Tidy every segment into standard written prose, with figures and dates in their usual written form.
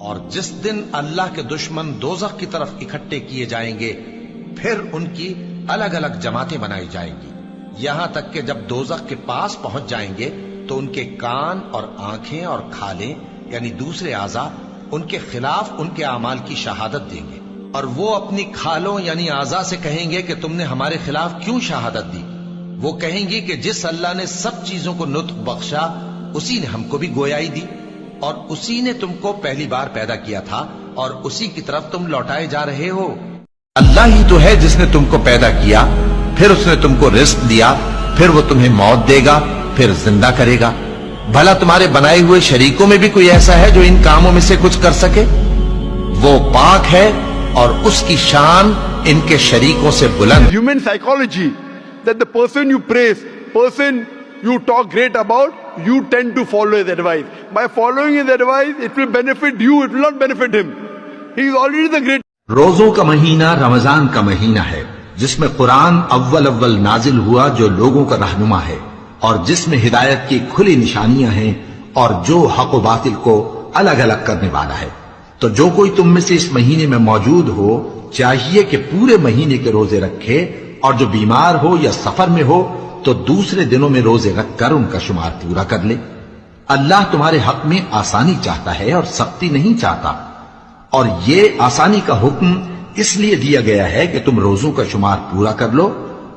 اور جس دن اللہ کے دشمن دوزخ کی طرف اکٹھے کیے جائیں گے پھر ان کی الگ الگ جماعتیں بنائی جائیں گی، یہاں تک کہ جب دوزخ کے پاس پہنچ جائیں گے تو ان کے کان اور آنکھیں اور کھالیں یعنی دوسرے اعضاء ان کے خلاف ان کے اعمال کی شہادت دیں گے، اور وہ اپنی کھالوں یعنی اعضاء سے کہیں گے کہ تم نے ہمارے خلاف کیوں شہادت دی؟ وہ کہیں گی کہ جس اللہ نے سب چیزوں کو نطق بخشا اسی نے ہم کو بھی گویائی دی، اور اسی نے تم کو پہلی بار پیدا کیا تھا اور اسی کی طرف تم لوٹائے جا رہے ہو۔ اللہ ہی تو ہے جس نے تم کو پیدا کیا، پھر اس نے تم کو رزق دیا، پھر وہ تمہیں موت دے گا، پھر زندہ کرے گا۔ بھلا تمہارے بنائے ہوئے شریکوں میں بھی کوئی ایسا ہے جو ان کاموں میں سے کچھ کر سکے؟ وہ پاک ہے اور اس کی شان ان کے شریکوں سے بلند۔ Human psychology, that the person you praise, person you talk great about, you tend to follow his advice. By following his advice, it will benefit you, it will not benefit him. He is already the great. روزوں کا مہینہ رمضان کا مہینہ ہے جس میں قرآن اول نازل ہوا جو لوگوں کا رہنما ہے اور جس میں ہدایت کی کھلی نشانیاں ہیں اور جو حق و باطل کو الگ الگ کرنے والا ہے۔ تو جو کوئی تم میں سے اس مہینے میں موجود ہو چاہیے کہ پورے مہینے کے روزے رکھے، اور جو بیمار ہو یا سفر میں ہو تو دوسرے دنوں میں روزے رکھ کر ان کا شمار پورا کر لے۔ اللہ تمہارے حق میں آسانی چاہتا ہے اور سختی نہیں چاہتا، اور یہ آسانی کا حکم اس لیے دیا گیا ہے کہ تم روزوں کا شمار پورا کر لو،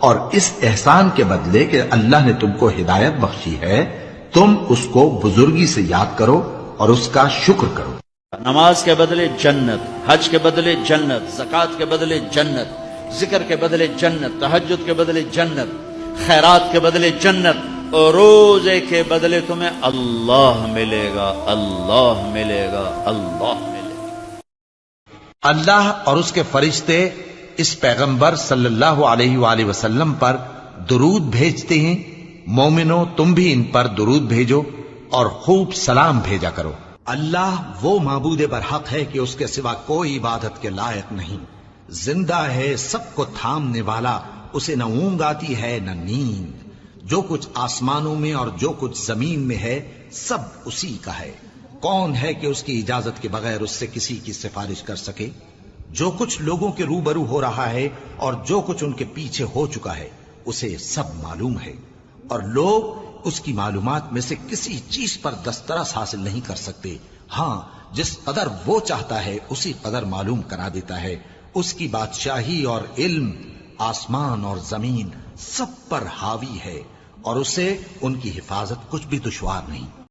اور اس احسان کے بدلے کہ اللہ نے تم کو ہدایت بخشی ہے تم اس کو بزرگی سے یاد کرو اور اس کا شکر کرو۔ نماز کے بدلے جنت، حج کے بدلے جنت، زکوٰۃ کے بدلے جنت، ذکر کے بدلے جنت، تہجد کے بدلے جنت، خیرات کے بدلے جنت، اور روزے کے بدلے تمہیں اللہ ملے گا، اللہ ملے گا، اللہ ملے گا۔ اللہ اور اس کے فرشتے اس پیغمبر صلی اللہ علیہ وآلہ وسلم پر درود بھیجتے ہیں، مومنو تم بھی ان پر درود بھیجو اور خوب سلام بھیجا کرو۔ اللہ وہ معبود برحق ہے کہ اس کے سوا کوئی عبادت کے لائق نہیں، زندہ ہے، سب کو تھامنے والا، اسے نہ اونگ آتی ہے نہ نیند، جو کچھ آسمانوں میں اور جو کچھ زمین میں ہے سب اسی کا ہے۔ کون ہے کہ اس کی اجازت کے بغیر اس سے کسی کی سفارش کر سکے؟ جو کچھ لوگوں کے روبرو ہو رہا ہے اور جو کچھ ان کے پیچھے ہو چکا ہے اسے سب معلوم ہے، اور لوگ اس کی معلومات میں سے کسی چیز پر دسترس حاصل نہیں کر سکتے۔ ہاں جس قدر وہ چاہتا ہے اسی قدر معلوم کرا دیتا ہے۔ اس کی بادشاہی اور علم آسمان اور زمین سب پر حاوی ہے، اور اسے ان کی حفاظت کچھ بھی دشوار نہیں۔